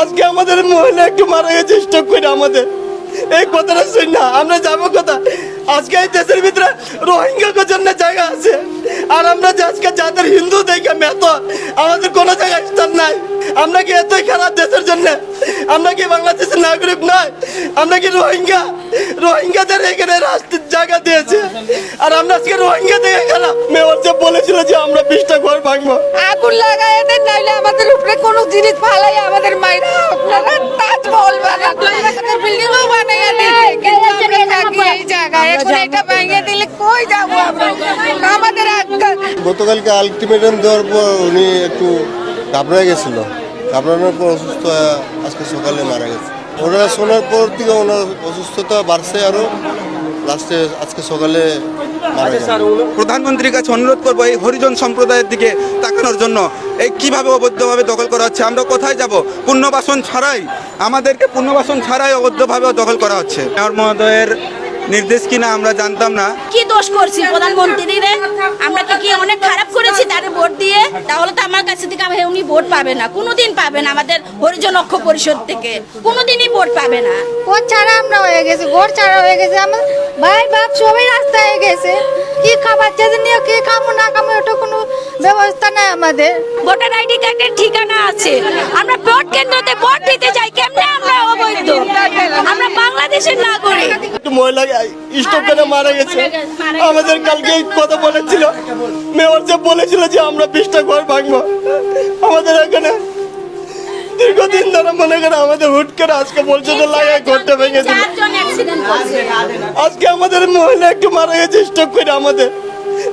আজকে আমাদের মহিলা একটু মারা গেছে স্ট্রোক করে। আমাদের এই কথাটা শুন না, আমরা যাবো কথা। আজকে এই দেশের ভিতরে রোহিঙ্গা জন্য জায়গা আছে, আর আমরা যে আজকে যাদের হিন্দু দেখে মেত, আমাদের কোনো জায়গায় স্থান নাই। আমরা কি এতই খারাপ দেশের জন্য? আমরা কি বাংলাদেশের নাগরিক নয়? আমরা কি রোহিঙ্গাদের এখানে রাস্তার জায়গা দিয়েছে, আর আমরা আজকে রোহিঙ্গা দেখে খারাপ। মেয়র যে বলেছিল যে আমরা 20টা ঘর ভাঙবো, আগুন লাগায় দেন, নাইলে আমাদের উপরে কোনো জিনিস ফালাই আমাদের মাইরা আপনারা তাজমহল বানাতে বিল্ডিংও বানাইয়া দেয়, কিন্তু আমরা থাকি এই জায়গায়। এখন এটা ভেঙে দিলে কই যাবো আমরা? আমাদের গতকালকে আলটিমেটাম দেওয়ার পর উনি একটু ঘাবড়ে গেছিল, ঘাবড়ানোর পর অসুস্থ হয়ে আজকে সকালে মারা গেছে। ওনারা শোনার পর থেকে ওনার অসুস্থতা বাড়ছে, আরও লাস্টে আজকে সকালে মারা গেছে। প্রধানমন্ত্রীর কাছে অনুরোধ করবো এই হরিজন সম্প্রদায়ের দিকে তাকানোর জন্য। এই কিভাবে অবৈধভাবে দখল করা হচ্ছে, আমরা কোথায় যাব? পুনর্বাসন ছাড়াই, আমাদেরকে পুনর্বাসন ছাড়াই অবৈধভাবে দখল করা হচ্ছে। মেয়র মহোদয়ের নির্দেশ কিনা আমরা জানতাম না। কি দোষ করছি প্রধানমন্ত্রীর? আমরা কি অনেক খারাপ করেছি তারে ভোট দিয়ে? তাহলে তো আমার কাছে থেকে উনি ভোট পাবে না, কোনোদিন পাবে না। আমাদের হরিজন ঐক্য পরিষদ থেকে কোনোদিনই ভোট পাবে না। ঘর ছাড়া আমরা হয়ে গেছি, ঘর ছাড়া হয়ে গেছে। আমার ভাই বাপ সবাই রাস্তা হয়ে গেছে। কি খাবার চেয়ে নিয়ে কি খামো না খামো, এটা কোনো ব্যবস্থা নাই আমাদের। ভোটার আইডি কার্ডের ঠিকানা আছে, আমরা ভোট কেন্দ্রতে ভোট দিতে যাই, কেমনে আমরা অবৈধ? আমরা বাংলাদেশের নাগরিক। একটু মহিলা স্ট্রোক করে মারা গেছে। আমাদের কালকে এই কথা বলেছিল, মেয়র যে বলেছিল যে আমরা 20টা ঘর ভাঙবো। আমাদের এখানে দীর্ঘদিন ধরে মনে করে আমাদের হুট করে আজকে বলছে যে লাগায় ঘরটা ভেঙে দিল। আজকে আমাদের মহিলা একটু মারা গেছে স্ট্রোক করে। আমাদের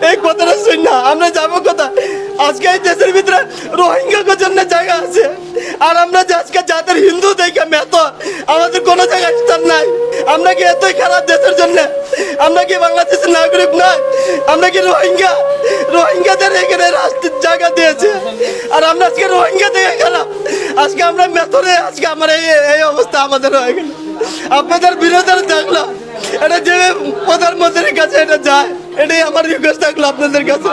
এই কথাটা শুন না, আমরা যাবো কথা। আজকে এই দেশের ভিতরে রোহিঙ্গা জন্য জায়গা আছে, আর আমরা যে আজকে যাদের হিন্দু দেখে মেত, আমাদের কোনো জায়গায় স্থান নাই। আমরা কি এতই খারাপ দেশের জন্য? আমরা কি বাংলাদেশের নাগরিক নয়? আমরা কি রোহিঙ্গাদের এখানে রাস্তার জায়গা দিয়েছে, আর আমরা আজকে রোহিঙ্গা দেখে খারাপ। আজকে আমরা মেথরে আজকে আমার এই অবস্থা আমাদের হয়ে গেল। আপনাদের বিরোধী দেখলো, এটা যে প্রধানমন্ত্রীর কাছে এটা যায়, এটাই আমার রিকোয়েস্ট থাকলো আপনাদের কাছে।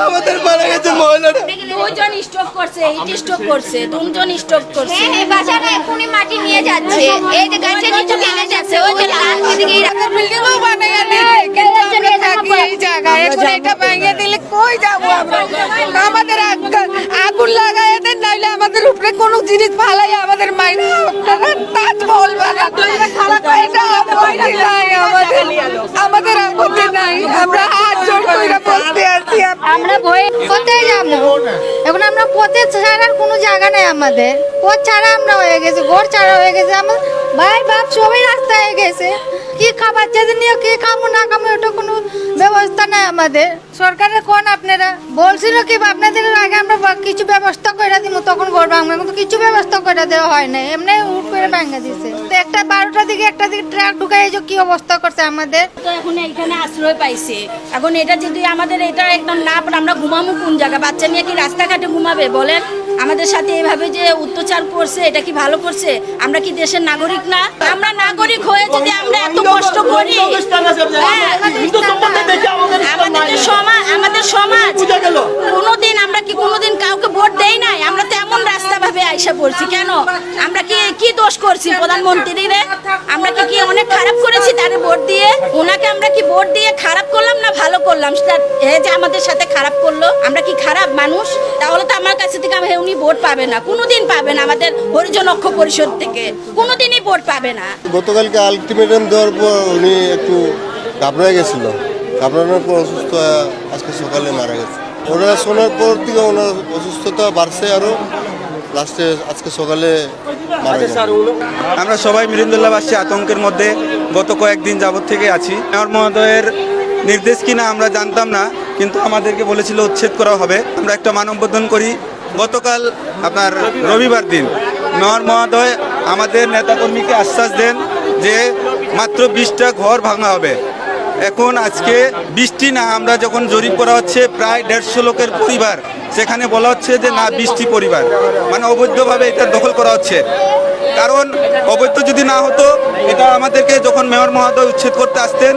আমাদের মারা গেছে মহিলাটা, 2 জন স্ট্রোক করছে, হিট স্ট্রোক করছে, 2 জন স্ট্রোক করছে। বাজারে এখনই মাটি নিয়ে যাচ্ছে, এই যে গাছের নিচে নিয়ে যাচ্ছে, ওই যে লাল দিকে রাতের বিল্ডিংও বানাইয়া দেয়, কিন্তু আমরা থাকি এই জায়গায়। এখন এটা ভেঙে দিলে কই যাবো আমরা? আমাদের আগুন লাগায় দেন, নাইলে আমাদের উপরে কোনো জিনিস ফালাই আমাদের মাইরা আপনারা তাজমহল বানাতে এটা আপত্তি নাই আমাদের, আমাদের আপত্তি নাই। আমরা হাত জোড় করে বসতে আছি, আমরা ভয়ে কোথায় যাবো? এখন আমরা পথে ছাড়ার কোনো জায়গা নেই আমাদের। পথ ছাড়া আমরা হয়ে গেছি, ঘর ছাড়া হয়ে গেছে। আমার ভাই বাপ সবাই রাস্তা হয়ে গেছে। কি খাবার চেয়ে নিয়ে কি খামো না খামো, এটা কোনো ব্যবস্থা নাই আমাদের। সরকারের কোন আপনারা বলছিল কি আপনাদের আগে আমরা কিছু ব্যবস্থা করে দিব, তখন ঘর ভাঙবে, কিন্তু কিছু ব্যবস্থা করে দেওয়া হয় না, এমনি উঠ করে ভাঙা দিছে। তো একটা 12টার দিকে একটা দিকে ট্রাক ঢুকাই কি অবস্থা করছে আমাদের। তো এখন এখানে আশ্রয় পাইছে। এখন এটা যদি আমাদের এটা একদম না, আমরা ঘুমাবো কোন জায়গা? বাচ্চা নিয়ে কি রাস্তাঘাটে ঘুমাবে বলেন? আমাদের সাথে এইভাবে যে অত্যাচার করছে, এটা কি ভালো করছে? আমরা কি দেশের নাগরিক না? আমরা নাগরিক হয়ে যদি আমরা এত কষ্ট করি, আমাদের সমাজ কোনোদিন আমরা কি কোনোদিন কাউকে ভোট দেই নাই? আমরা তো এমন রাস্তা ভাবে আইসা পড়ছি কেন? আমরা কি দোষ করছি প্রধানমন্ত্রীর? আমরা কি অনেক খারাপ করেছি তারে ভোট দিয়ে? ওনাকে আমরা কি ভোট দিয়ে খারাপ করলাম না ভালো করলাম? যে আমাদের সাথে খারাপ করলো, আমরা কি খারাপ মানুষ? তাহলে তো আমার কাছে থেকে উনি ভোট পাবে না, কোনোদিন পাবে না। আমাদের হরিজন ঐক্য পরিষদ থেকে কোনোদিনই ভোট পাবে না। গতকালকে আলটিমেটাম দেওয়ার পর উনি একটু ঘাবড়ে গেছিল, ঘাবড়ানোর পর অসুস্থ হয়ে আজকে সকালে মারা গেছে। ওনারা শোনার পর থেকে ওনার অসুস্থতা বাড়ছে, আরও লাস্টে আজকে সকালে মারা গেছে। আমরা সবাই মিলিন্দুল্লাহবাসী আতঙ্কের মধ্যে গত কয়েকদিন যাবৎ থেকে আছি। মেয়র মহোদয়ের নির্দেশ কিনা আমরা জানতাম না, কিন্তু আমাদেরকে বলেছিল উচ্ছেদ করা হবে। আমরা একটা মানববন্ধন করি গতকাল আপনার রবিবার দিন। মেয়র মহোদয় আমাদের নেতাকর্মীকে আশ্বাস দেন যে মাত্র 20টা ঘর ভাঙা হবে। এখন আজকে 20টি না, আমরা যখন জরিপ করা হচ্ছে প্রায় 150 লোকের পরিবার, সেখানে বলা হচ্ছে যে না 20টি পরিবার, মানে অবৈধভাবে এটা দখল করা হচ্ছে। কারণ অবৈধ যদি না হতো, এটা আমাদেরকে যখন মেয়র মহোদয় উচ্ছেদ করতে আসতেন,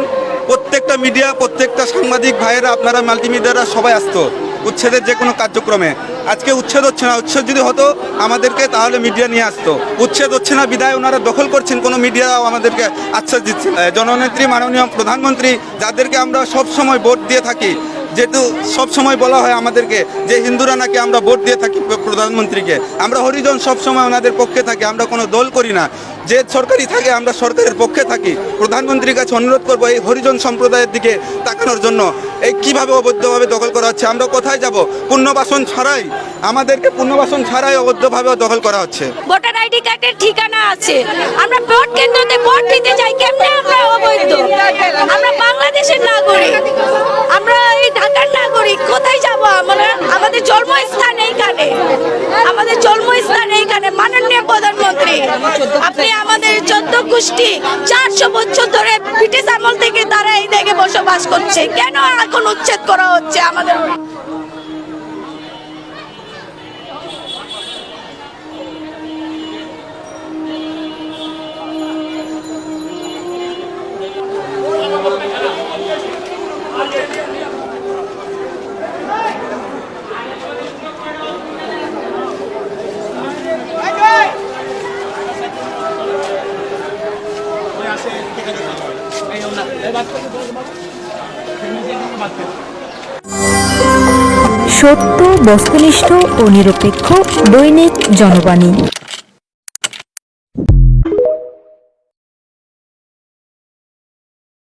প্রত্যেকটা মিডিয়া, প্রত্যেকটা সাংবাদিক ভাইয়েরা, আপনারা মাল্টিমিডিয়ারা সবাই আসতো উচ্ছেদের যে কোনো কার্যক্রমে। আজকে উচ্ছেদ হচ্ছে না, উচ্ছেদ যদি হতো আমাদেরকে তাহলে মিডিয়া নিয়ে আসতো। উচ্ছেদ হচ্ছে না বিদায় ওনারা দখল করছেন, কোনো মিডিয়াও আমাদেরকে আশ্বাস দিচ্ছে না। জননেত্রী মাননীয় প্রধানমন্ত্রী যাদেরকে আমরা সব সময় ভোট দিয়ে থাকি, যেহেতু সব সময় বলা হয় আমাদেরকে যে হিন্দুরা নাকি আমরা ভোট দিয়ে থাকি প্রধানমন্ত্রীকে, আমরা হরিজন সব সময় ওনাদের পক্ষে থাকি, আমরা কোনো দল করি না। যে সরকারি থাকে আমরা সরকারের পক্ষে থাকি। প্রধানমন্ত্রীর কাছে অনুরোধ করবো এই হরিজন সম্প্রদায়ের দিকে তাকানোর জন্য। এই কিভাবে অবৈধভাবে দখল করা হচ্ছে, আমরা কোথায় যাব? পুনর্বাসন ছাড়াই, আমাদেরকে পুনর্বাসন ছাড়াই অবৈধভাবে দখল করা হচ্ছে। ভোটার আইডি কার্ডের ঠিকানা আছে, আমরা ভোট কেন্দ্রতে ভোট দিতে যাই, কেমনে আমরা অবৈধ? আমরা বাংলাদেশের নাগরিক, আমরা এই ঢাকার নাগরিক, কোথায় যাব আমরা? আমাদের জন্মস্থান এইখানে, আমাদের জন্মস্থান এইখানে। মাননীয় প্রধানমন্ত্রী, আপনি আমাদের 14 গোষ্ঠী 400 বছর ধরে ব্রিটিশ আমল থেকে তারা এই জায়গায় বসবাস করছে, কেন এখন উচ্ছেদ করা হচ্ছে আমাদের? সত্য, বস্তুনিষ্ঠ ও নিরপেক্ষ দৈনিক জনবাণী।